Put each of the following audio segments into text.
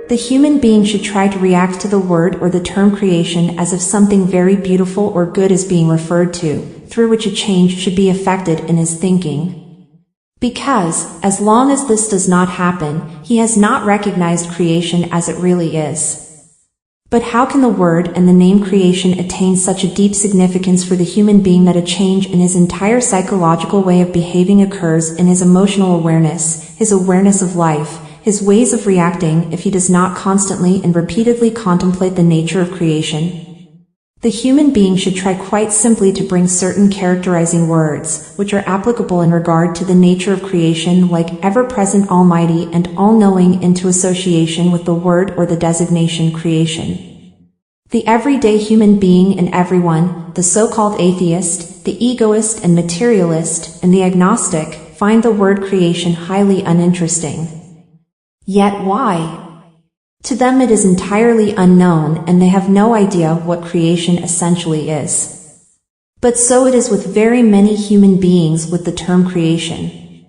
the human being should try to react to the word or the term creation as if something very beautiful or good is being referred to, through which a change should be effected in his thinking. Because, as long as this does not happen, he has not recognized creation as it really is. But how can the word and the name creation attain such a deep significance for the human being that a change in his entire psychological way of behaving occurs in his emotional awareness, his awareness of life, his ways of reacting, if he does not constantly and repeatedly contemplate the nature of creation? The human being should try quite simply to bring certain characterizing words, which are applicable in regard to the nature of creation, like ever-present, almighty, and all-knowing, into association with the word or the designation creation. The everyday human being and everyone, the so-called atheist, the egoist and materialist, and the agnostic, find the word creation highly uninteresting. Yet why? To them it is entirely unknown, and they have no idea what creation essentially is. But so it is with very many human beings with the term creation.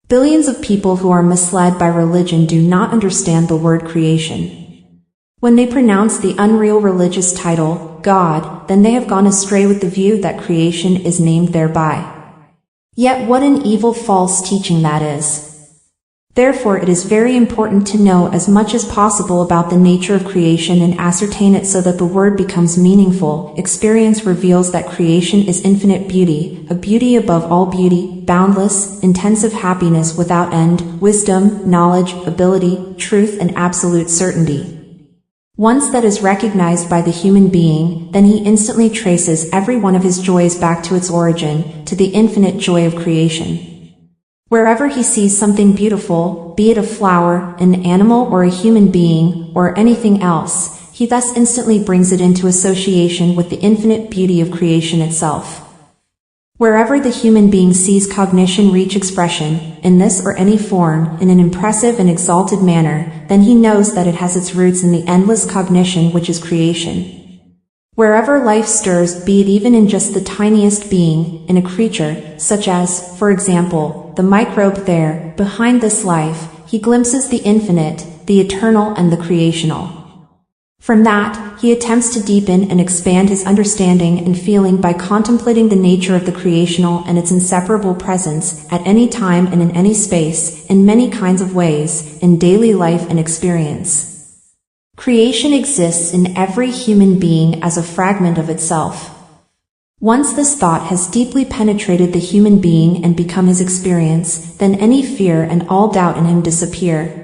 Billions of people who are misled by religion do not understand the word creation. When they pronounce the unreal religious title, God, then they have gone astray with the view that creation is named thereby. Yet what an evil false teaching that is. Therefore it is very important to know as much as possible about the nature of creation and ascertain it so that the word becomes meaningful. Experience reveals that creation is infinite beauty, a beauty above all beauty, boundless, intensive happiness without end, wisdom, knowledge, ability, truth, and absolute certainty. Once that is recognized by the human being, then he instantly traces every one of his joys back to its origin, to the infinite joy of creation. Wherever he sees something beautiful, be it a flower, an animal, or a human being, or anything else, he thus instantly brings it into association with the infinite beauty of creation itself. Wherever the human being sees cognition reach expression, in this or any form, in an impressive and exalted manner, then he knows that it has its roots in the endless cognition which is creation. Wherever life stirs, be it even in just the tiniest being, in a creature, such as, for example, the microbe there, behind this life, he glimpses the infinite, the eternal and the creational. From that, he attempts to deepen and expand his understanding and feeling by contemplating the nature of the creational and its inseparable presence, at any time and in any space, in many kinds of ways, in daily life and experience. Creation exists in every human being as a fragment of itself. Once this thought has deeply penetrated the human being and become his experience, then any fear and all doubt in him disappear.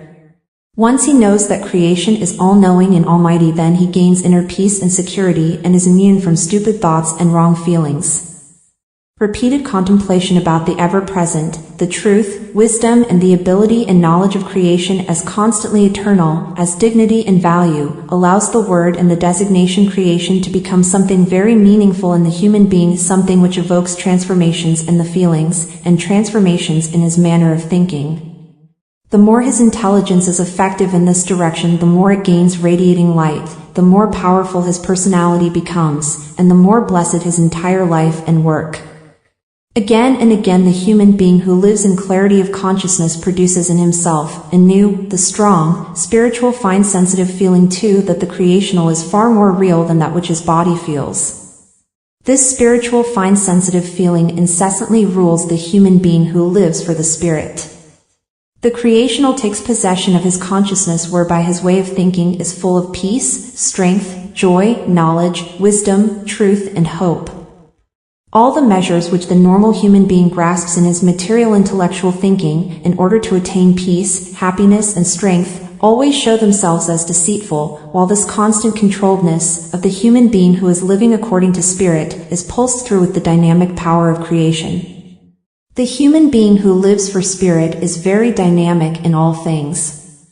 Once he knows that creation is all-knowing and almighty, then he gains inner peace and security and is immune from stupid thoughts and wrong feelings. Repeated contemplation about the ever-present, the truth, wisdom, and the ability and knowledge of creation as constantly eternal, as dignity and value, allows the word and the designation creation to become something very meaningful in the human being, something which evokes transformations in the feelings, and transformations in his manner of thinking. The more his intelligence is effective in this direction, the more it gains radiating light, the more powerful his personality becomes, and the more blessed his entire life and work. Again and again the human being who lives in clarity of consciousness produces in himself, anew, the strong, spiritual fine sensitive feeling too that the creational is far more real than that which his body feels. This spiritual fine sensitive feeling incessantly rules the human being who lives for the spirit. The creational takes possession of his consciousness, whereby his way of thinking is full of peace, strength, joy, knowledge, wisdom, truth, and hope. All the measures which the normal human being grasps in his material intellectual thinking, in order to attain peace, happiness, and strength, always show themselves as deceitful, while this constant controlledness of the human being who is living according to spirit is pulsed through with the dynamic power of creation. The human being who lives for spirit is very dynamic in all things.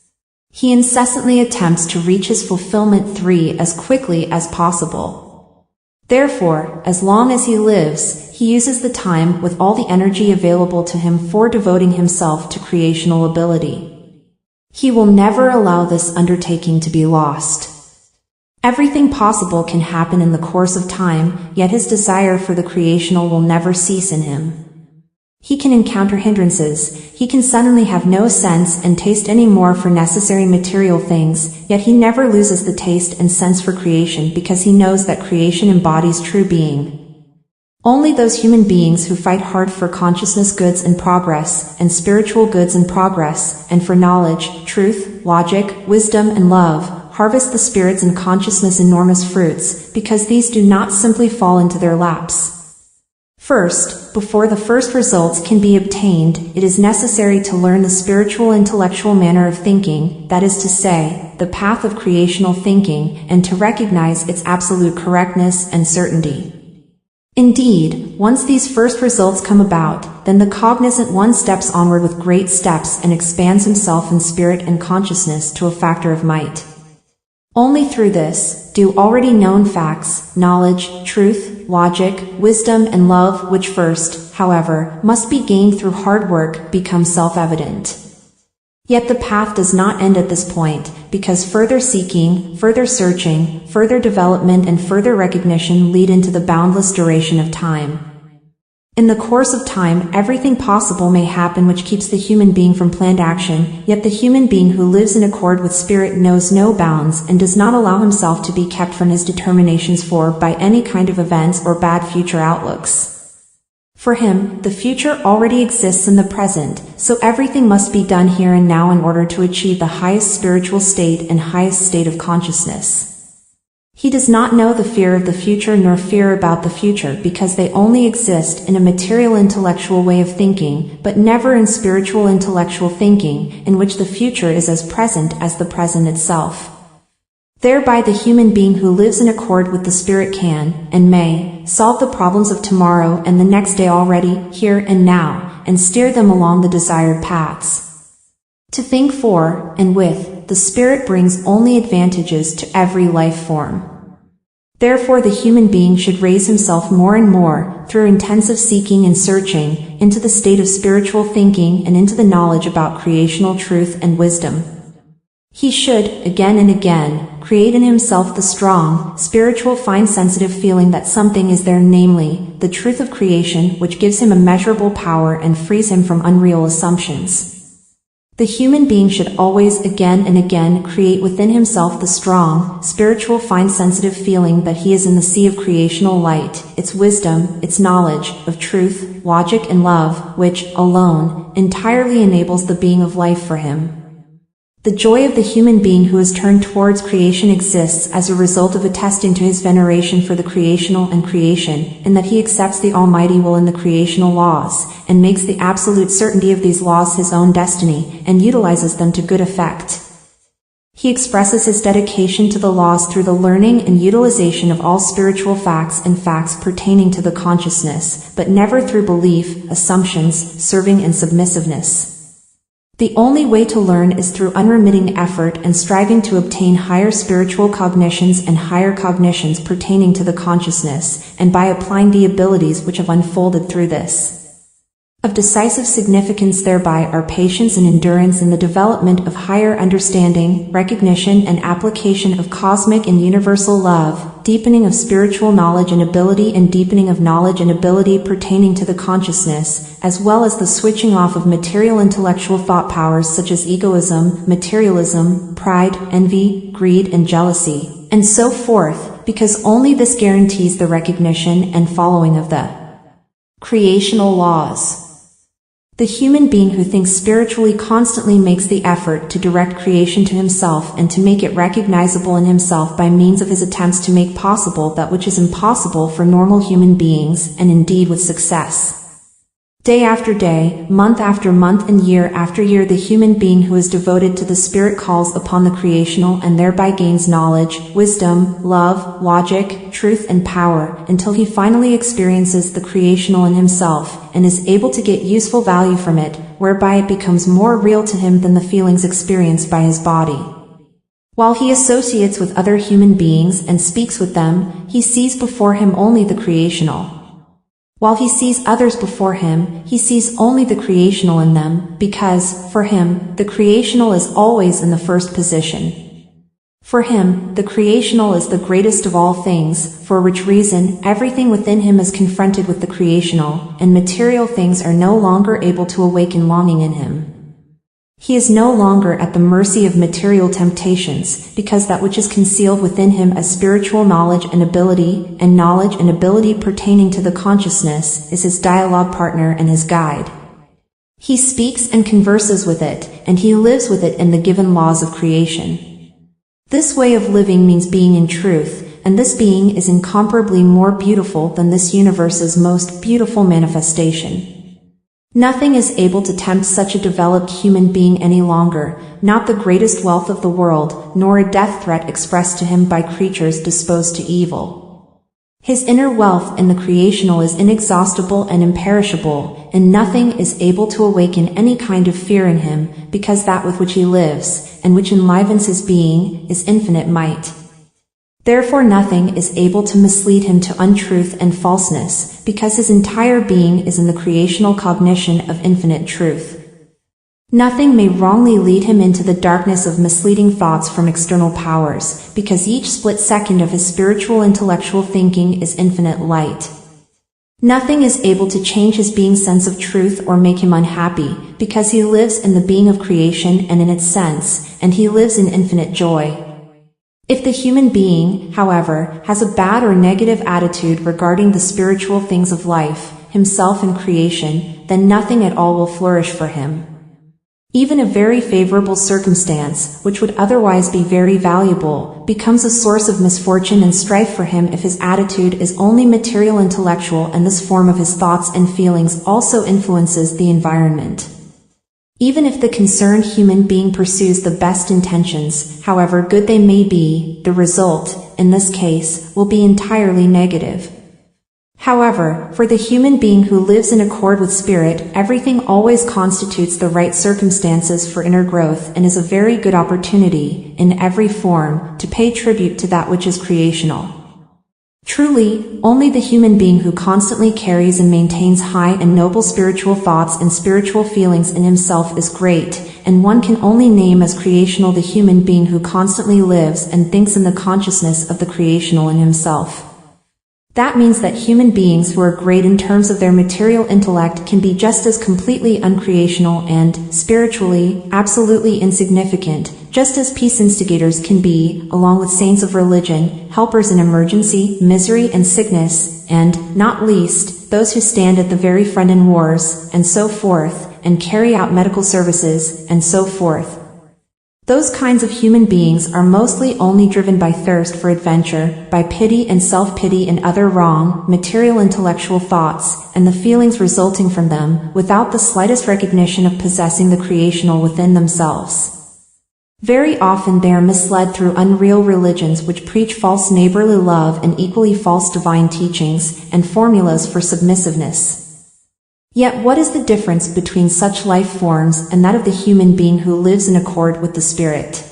He incessantly attempts to reach his fulfillment as quickly as possible. Therefore, as long as he lives, he uses the time with all the energy available to him for devoting himself to creational ability. He will never allow this undertaking to be lost. Everything possible can happen in the course of time, yet his desire for the creational will never cease in him. He can encounter hindrances, he can suddenly have no sense and taste any more for necessary material things, yet he never loses the taste and sense for creation because he knows that creation embodies true being. Only those human beings who fight hard for consciousness goods and progress, and spiritual goods and progress, and for knowledge, truth, logic, wisdom and love, harvest the spirits and consciousness enormous fruits, because these do not simply fall into their laps. First, before the first results can be obtained, it is necessary to learn the spiritual intellectual manner of thinking, that is to say, the path of creational thinking, and to recognize its absolute correctness and certainty. Indeed, once these first results come about, then the cognizant one steps onward with great steps and expands himself in spirit and consciousness to a factor of might. Only through this do already known facts, knowledge, truth, logic, wisdom and love, which first, however, must be gained through hard work, become self-evident. Yet the path does not end at this point, because further seeking, further searching, further development and further recognition lead into the boundless duration of time. In the course of time, everything possible may happen which keeps the human being from planned action, yet the human being who lives in accord with spirit knows no bounds and does not allow himself to be kept from his determinations by any kind of events or bad future outlooks. For him, the future already exists in the present, so everything must be done here and now in order to achieve the highest spiritual state and highest state of consciousness. He does not know the fear of the future nor fear about the future because they only exist in a material intellectual way of thinking, but never in spiritual intellectual thinking, in which the future is as present as the present itself. Thereby the human being who lives in accord with the spirit can, and may, solve the problems of tomorrow and the next day already, here and now, and steer them along the desired paths. To think for, and with, the spirit brings only advantages to every life form. Therefore the human being should raise himself more and more, through intensive seeking and searching, into the state of spiritual thinking and into the knowledge about creational truth and wisdom. He should, again and again, create in himself the strong, spiritual fine sensitive feeling that something is there, namely, the truth of creation, which gives him immeasurable power and frees him from unreal assumptions. The human being should always again and again create within himself the strong, spiritual fine sensitive feeling that he is in the sea of creational light, its wisdom, its knowledge, of truth, logic and love, which, alone, entirely enables the being of life for him. The joy of the human being who is turned towards creation exists as a result of attesting to his veneration for the creational and creation, in that he accepts the Almighty will in the creational laws, and makes the absolute certainty of these laws his own destiny, and utilizes them to good effect. He expresses his dedication to the laws through the learning and utilization of all spiritual facts and facts pertaining to the consciousness, but never through belief, assumptions, serving and submissiveness. The only way to learn is through unremitting effort and striving to obtain higher spiritual cognitions and higher cognitions pertaining to the consciousness, and by applying the abilities which have unfolded through this. Of decisive significance thereby are patience and endurance in the development of higher understanding, recognition and application of cosmic and universal love, deepening of spiritual knowledge and ability and deepening of knowledge and ability pertaining to the consciousness, as well as the switching off of material intellectual thought powers such as egoism, materialism, pride, envy, greed and jealousy, and so forth, because only this guarantees the recognition and following of the creational laws. The human being who thinks spiritually constantly makes the effort to direct creation to himself and to make it recognizable in himself by means of his attempts to make possible that which is impossible for normal human beings, and indeed with success. Day after day, month after month and year after year the human being who is devoted to the spirit calls upon the creational and thereby gains knowledge, wisdom, love, logic, truth and power, until he finally experiences the creational in himself, and is able to get useful value from it, whereby it becomes more real to him than the feelings experienced by his body. While he associates with other human beings and speaks with them, he sees before him only the creational. While he sees others before him, he sees only the creational in them, because, for him, the creational is always in the first position. For him, the creational is the greatest of all things, for which reason everything within him is confronted with the creational, and material things are no longer able to awaken longing in him. He is no longer at the mercy of material temptations, because that which is concealed within him as spiritual knowledge and ability pertaining to the consciousness, is his dialogue partner and his guide. He speaks and converses with it, and he lives with it in the given laws of creation. This way of living means being in truth, and this being is incomparably more beautiful than this universe's most beautiful manifestation. Nothing is able to tempt such a developed human being any longer, not the greatest wealth of the world, nor a death threat expressed to him by creatures disposed to evil. His inner wealth in the creational is inexhaustible and imperishable, and nothing is able to awaken any kind of fear in him, because that with which he lives, and which enlivens his being, is infinite might. Therefore nothing is able to mislead him to untruth and falseness, because his entire being is in the creational cognition of infinite truth. Nothing may wrongly lead him into the darkness of misleading thoughts from external powers, because each split second of his spiritual intellectual thinking is infinite light. Nothing is able to change his being's sense of truth or make him unhappy, because he lives in the being of creation and in its sense, and he lives in infinite joy. If the human being, however, has a bad or negative attitude regarding the spiritual things of life, himself and creation, then nothing at all will flourish for him. Even a very favorable circumstance, which would otherwise be very valuable, becomes a source of misfortune and strife for him if his attitude is only material intellectual, and this form of his thoughts and feelings also influences the environment. Even if the concerned human being pursues the best intentions, however good they may be, the result, in this case, will be entirely negative. However, for the human being who lives in accord with spirit, everything always constitutes the right circumstances for inner growth and is a very good opportunity, in every form, to pay tribute to that which is creational. Truly, only the human being who constantly carries and maintains high and noble spiritual thoughts and spiritual feelings in himself is great, and one can only name as creational the human being who constantly lives and thinks in the consciousness of the creational in himself. That means that human beings who are great in terms of their material intellect can be just as completely uncreational and, spiritually, absolutely insignificant, just as peace instigators can be, along with saints of religion, helpers in emergency, misery and sickness, and, not least, those who stand at the very front in wars, and so forth, and carry out medical services, and so forth. Those kinds of human beings are mostly only driven by thirst for adventure, by pity and self-pity and other wrong, material intellectual thoughts, and the feelings resulting from them, without the slightest recognition of possessing the creational within themselves. Very often they are misled through unreal religions which preach false neighborly love and equally false divine teachings, and formulas for submissiveness. Yet what is the difference between such life forms and that of the human being who lives in accord with the spirit?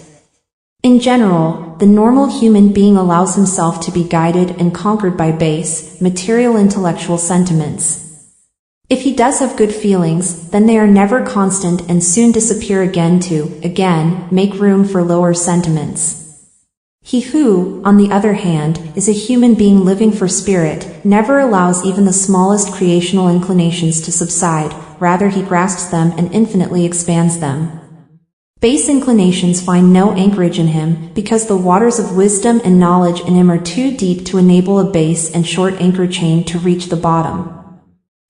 In general, the normal human being allows himself to be guided and conquered by base, material intellectual sentiments. If he does have good feelings, then they are never constant and soon disappear again to, again, make room for lower sentiments. He who, on the other hand, is a human being living for spirit, never allows even the smallest creational inclinations to subside, rather he grasps them and infinitely expands them. Base inclinations find no anchorage in him, because the waters of wisdom and knowledge in him are too deep to enable a base and short anchor chain to reach the bottom.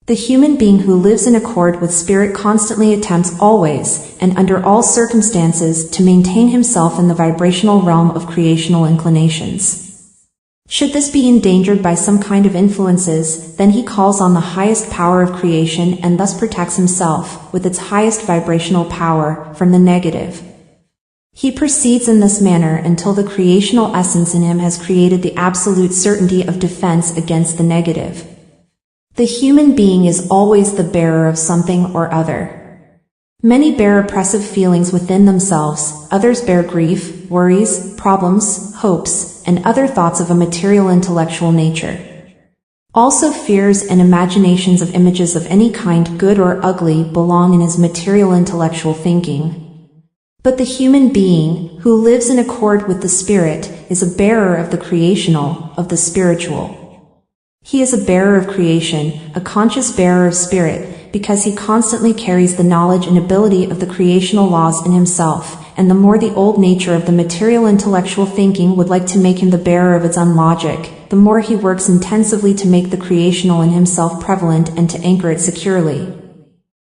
The human being who lives in accord with spirit constantly attempts always, and under all circumstances, to maintain himself in the vibrational realm of creational inclinations. Should this be endangered by some kind of influences, then he calls on the highest power of creation and thus protects himself, with its highest vibrational power, from the negative. He proceeds in this manner until the creational essence in him has created the absolute certainty of defense against the negative. The human being is always the bearer of something or other. Many bear oppressive feelings within themselves, others bear grief, worries, problems, hopes, and other thoughts of a material intellectual nature. Also fears and imaginations of images of any kind, good or ugly, belong in his material intellectual thinking. But the human being, who lives in accord with the spirit, is a bearer of the creational, of the spiritual. He is a bearer of creation, a conscious bearer of spirit, because he constantly carries the knowledge and ability of the creational laws in himself, and the more the old nature of the material intellectual thinking would like to make him the bearer of its unlogic, the more he works intensively to make the creational in himself prevalent and to anchor it securely.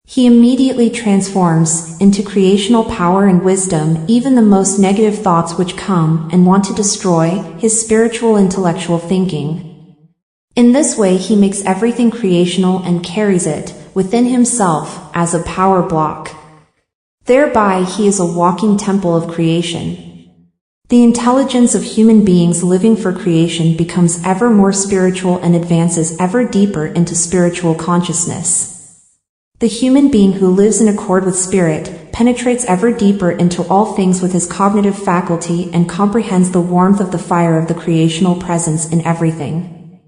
He immediately transforms into creational power and wisdom even the most negative thoughts which come and want to destroy his spiritual intellectual thinking. In this way he makes everything creational and carries it within himself as a power block. Thereby he is a walking temple of creation. The intelligence of human beings living for creation becomes ever more spiritual and advances ever deeper into spiritual consciousness. The human being who lives in accord with spirit penetrates ever deeper into all things with his cognitive faculty and comprehends the warmth of the fire of the creational presence in everything.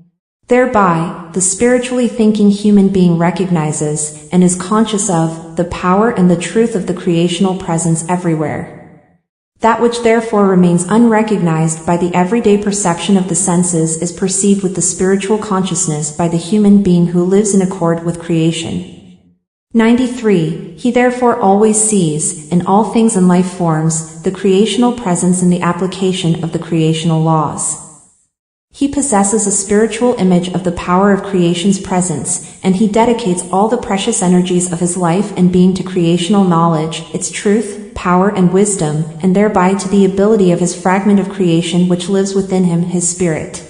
Thereby, the spiritually thinking human being recognizes and is conscious of the power and the truth of the creational presence everywhere. That which therefore remains unrecognized by the everyday perception of the senses is perceived with the spiritual consciousness by the human being who lives in accord with creation. 93. He therefore always sees, in all things and life forms, the creational presence in the application of the creational laws. He possesses a spiritual image of the power of creation's presence, and he dedicates all the precious energies of his life and being to creational knowledge, its truth, power and wisdom, and thereby to the ability of his fragment of creation which lives within him, his spirit.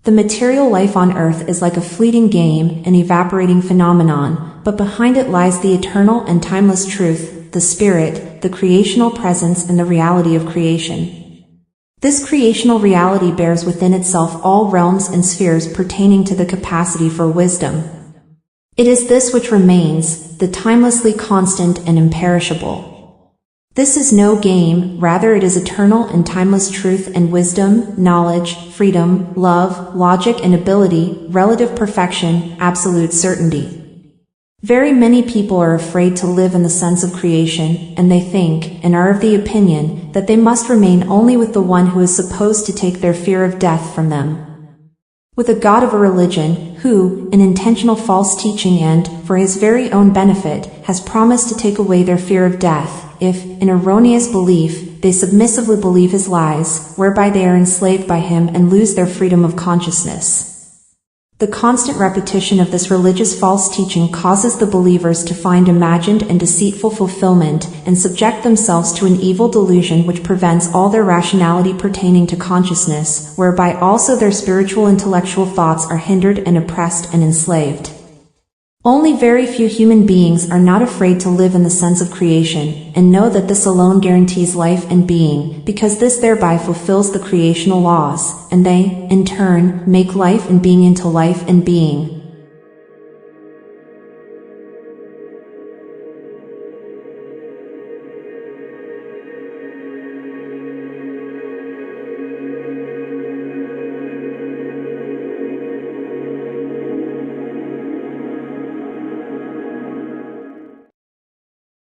The material life on earth is like a fleeting game, an evaporating phenomenon, but behind it lies the eternal and timeless truth, the spirit, the creational presence and the reality of creation. This creational reality bears within itself all realms and spheres pertaining to the capacity for wisdom. It is this which remains, the timelessly constant and imperishable. This is no game, rather it is eternal and timeless truth and wisdom, knowledge, freedom, love, logic and ability, relative perfection, absolute certainty. Very many people are afraid to live in the sense of creation, and they think, and are of the opinion, that they must remain only with the one who is supposed to take their fear of death from them. With a god of a religion, who, in intentional false teaching and, for his very own benefit, has promised to take away their fear of death, if, in erroneous belief, they submissively believe his lies, whereby they are enslaved by him and lose their freedom of consciousness. The constant repetition of this religious false teaching causes the believers to find imagined and deceitful fulfillment, and subject themselves to an evil delusion which prevents all their rationality pertaining to consciousness, whereby also their spiritual intellectual thoughts are hindered and oppressed and enslaved. Only very few human beings are not afraid to live in the sense of creation, and know that this alone guarantees life and being, because this thereby fulfills the creational laws, and they, in turn, make life and being into life and being,